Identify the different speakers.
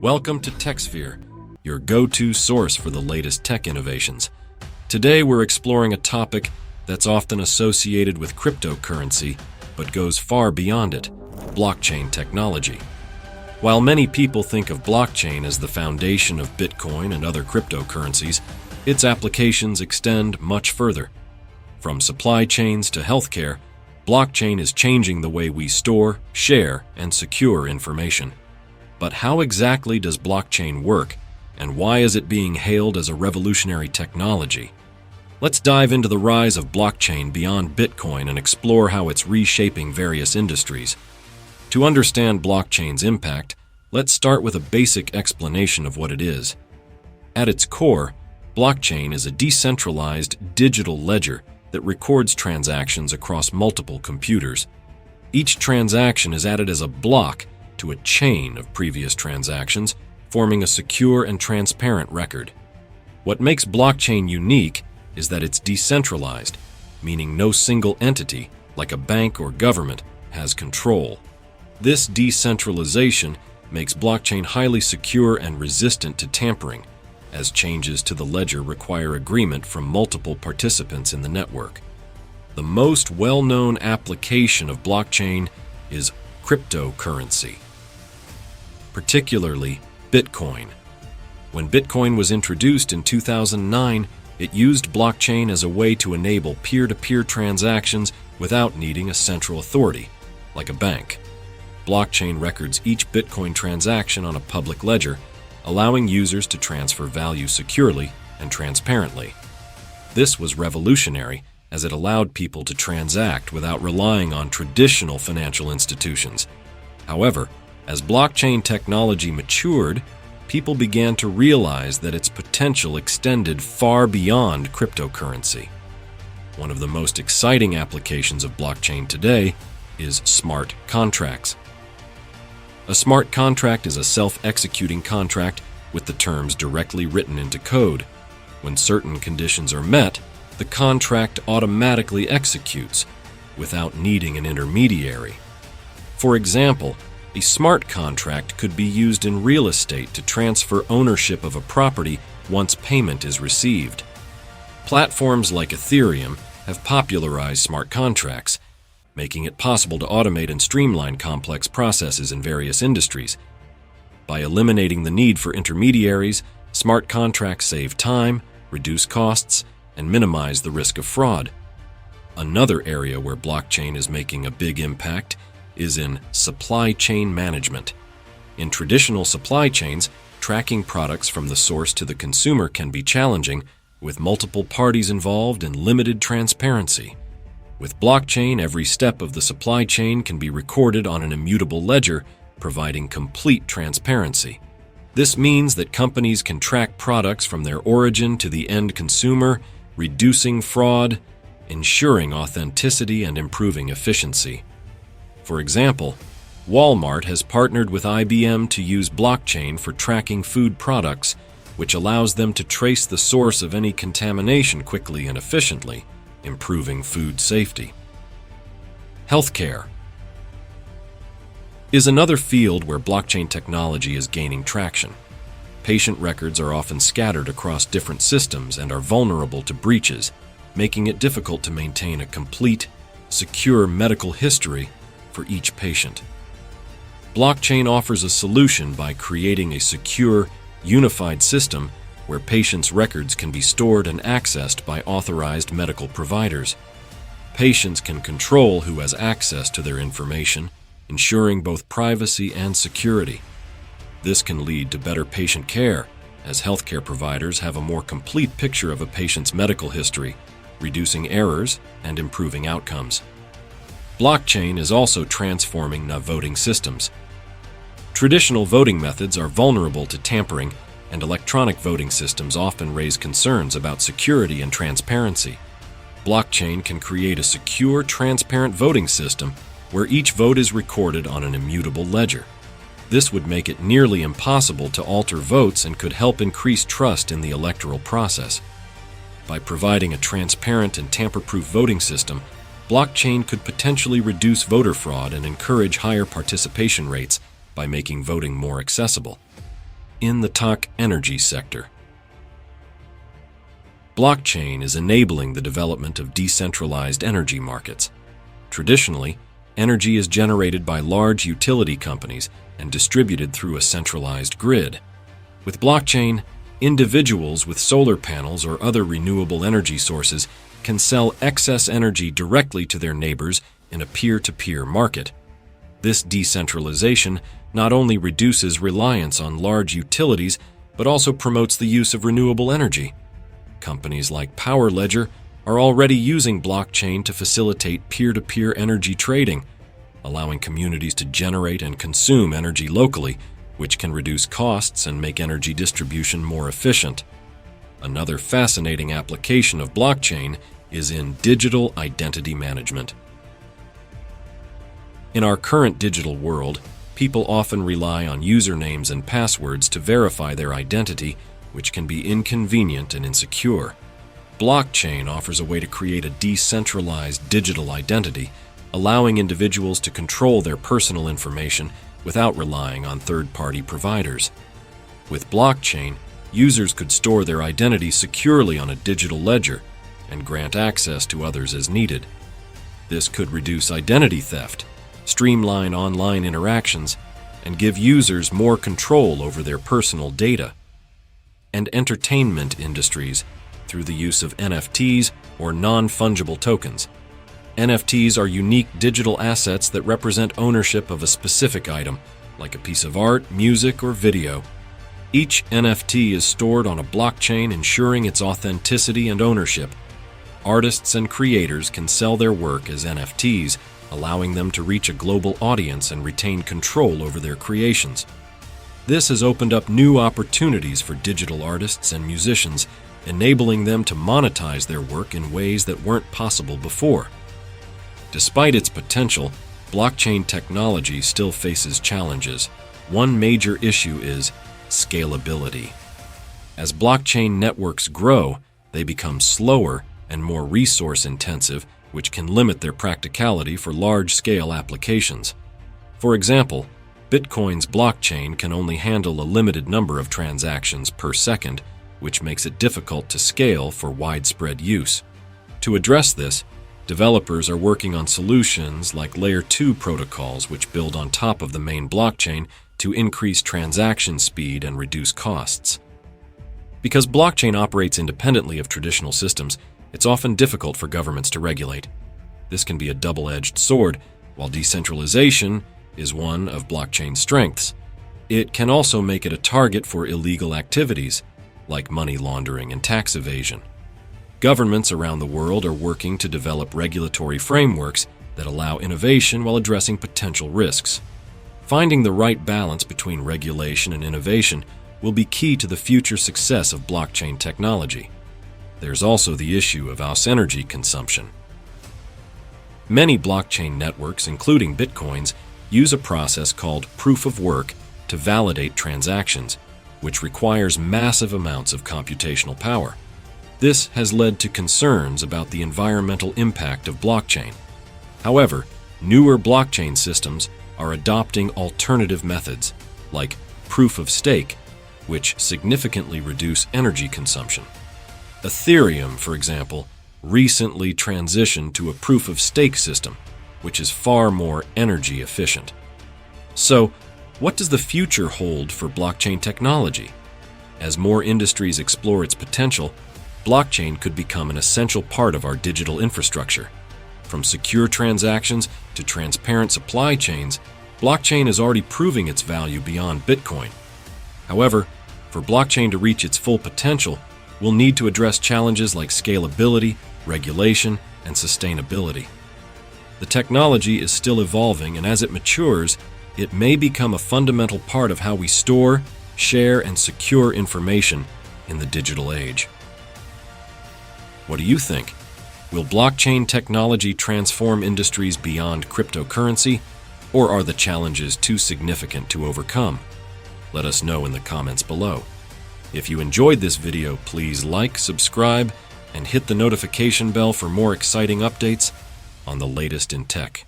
Speaker 1: Welcome to TechSphere, your go-to source for the latest tech innovations. Today we're exploring a topic that's often associated with cryptocurrency, but goes far beyond it: blockchain technology. While many people think of blockchain as the foundation of Bitcoin and other cryptocurrencies, its applications extend much further. From supply chains to healthcare, blockchain is changing the way we store, share, and secure information. But how exactly does blockchain work, and why is it being hailed as a revolutionary technology? Let's dive into the rise of blockchain beyond Bitcoin and explore how it's reshaping various industries. To understand blockchain's impact, let's start with a basic explanation of what it is. At its core, blockchain is a decentralized digital ledger that records transactions across multiple computers. Each transaction is added as a block to a chain of previous transactions, forming a secure and transparent record. What makes blockchain unique is that it's decentralized, meaning no single entity, like a bank or government, has control. This decentralization makes blockchain highly secure and resistant to tampering, as changes to the ledger require agreement from multiple participants in the network. The most well-known application of blockchain is cryptocurrency, particularly Bitcoin. When Bitcoin was introduced in 2009, it used blockchain as a way to enable peer-to-peer transactions without needing a central authority, like a bank. Blockchain records each Bitcoin transaction on a public ledger, allowing users to transfer value securely and transparently. This was revolutionary, as it allowed people to transact without relying on traditional financial institutions. However, as blockchain technology matured, people began to realize that its potential extended far beyond cryptocurrency. One of the most exciting applications of blockchain today is smart contracts. A smart contract is a self-executing contract with the terms directly written into code. When certain conditions are met, the contract automatically executes without needing an intermediary. For example, a smart contract could be used in real estate to transfer ownership of a property once payment is received. Platforms like Ethereum have popularized smart contracts, making it possible to automate and streamline complex processes in various industries. By eliminating the need for intermediaries, smart contracts save time, reduce costs, and minimize the risk of fraud. Another area where blockchain is making a big impact is in supply chain management. In traditional supply chains, tracking products from the source to the consumer can be challenging, with multiple parties involved and limited transparency. With blockchain, every step of the supply chain can be recorded on an immutable ledger, providing complete transparency. This means that companies can track products from their origin to the end consumer, reducing fraud, ensuring authenticity, and improving efficiency. For example, Walmart has partnered with IBM to use blockchain for tracking food products, which allows them to trace the source of any contamination quickly and efficiently, improving food safety. Healthcare is another field where blockchain technology is gaining traction. Patient records are often scattered across different systems and are vulnerable to breaches, making it difficult to maintain a complete, secure medical history for each patient. Blockchain offers a solution by creating a secure, unified system where patients' records can be stored and accessed by authorized medical providers. Patients can control who has access to their information, ensuring both privacy and security. This can lead to better patient care, as healthcare providers have a more complete picture of a patient's medical history, reducing errors and improving outcomes. Blockchain is also transforming voting systems. Traditional voting methods are vulnerable to tampering, and electronic voting systems often raise concerns about security and transparency. Blockchain can create a secure, transparent voting system where each vote is recorded on an immutable ledger. This would make it nearly impossible to alter votes and could help increase trust in the electoral process. By providing a transparent and tamper-proof voting system, blockchain could potentially reduce voter fraud and encourage higher participation rates by making voting more accessible. in the tech energy sector. Blockchain is enabling the development of decentralized energy markets. Traditionally, energy is generated by large utility companies and distributed through a centralized grid. With blockchain, individuals with solar panels or other renewable energy sources can sell excess energy directly to their neighbors in a peer-to-peer market. This decentralization not only reduces reliance on large utilities, but also promotes the use of renewable energy. Companies like Power Ledger are already using blockchain to facilitate peer-to-peer energy trading, allowing communities to generate and consume energy locally, which can reduce costs and make energy distribution more efficient. Another fascinating application of blockchain is in digital identity management. In our current digital world, people often rely on usernames and passwords to verify their identity, which can be inconvenient and insecure. Blockchain offers a way to create a decentralized digital identity, allowing individuals to control their personal information without relying on third-party providers. With blockchain, users could store their identity securely on a digital ledger and grant access to others as needed. This could reduce identity theft, streamline online interactions, and give users more control over their personal data. And entertainment industries through the use of NFTs or non-fungible tokens. NFTs are unique digital assets that represent ownership of a specific item, like a piece of art, music, or video. Each NFT is stored on a blockchain, ensuring its authenticity and ownership. Artists and creators can sell their work as NFTs, allowing them to reach a global audience and retain control over their creations. This has opened up new opportunities for digital artists and musicians, enabling them to monetize their work in ways that weren't possible before. Despite its potential, blockchain technology still faces challenges. One major issue is scalability. As blockchain networks grow, they become slower and more resource-intensive, which can limit their practicality for large-scale applications. For example, Bitcoin's blockchain can only handle a limited number of transactions per second, which makes it difficult to scale for widespread use. To address this, developers are working on solutions like Layer 2 protocols, which build on top of the main blockchain to increase transaction speed and reduce costs. Because blockchain operates independently of traditional systems, it's often difficult for governments to regulate. This can be a double-edged sword. While decentralization is one of blockchain's strengths, it can also make it a target for illegal activities, like money laundering and tax evasion. Governments around the world are working to develop regulatory frameworks that allow innovation while addressing potential risks. Finding the right balance between regulation and innovation will be key to the future success of blockchain technology. There's also the issue of energy consumption. Many blockchain networks, including Bitcoin's, use a process called proof of work to validate transactions, which requires massive amounts of computational power. This has led to concerns about the environmental impact of blockchain. However, newer blockchain systems are adopting alternative methods, like proof of stake, which significantly reduce energy consumption. Ethereum, for example, recently transitioned to a proof of stake system, which is far more energy efficient. So, what does the future hold for blockchain technology? As more industries explore its potential, blockchain could become an essential part of our digital infrastructure. From secure transactions to transparent supply chains, blockchain is already proving its value beyond Bitcoin. However, for blockchain to reach its full potential, we'll need to address challenges like scalability, regulation, and sustainability. The technology is still evolving, and as it matures, it may become a fundamental part of how we store, share, and secure information in the digital age. What do you think? Will blockchain technology transform industries beyond cryptocurrency, or are the challenges too significant to overcome? Let us know in the comments below. If you enjoyed this video, please like, subscribe, and hit the notification bell for more exciting updates on the latest in tech.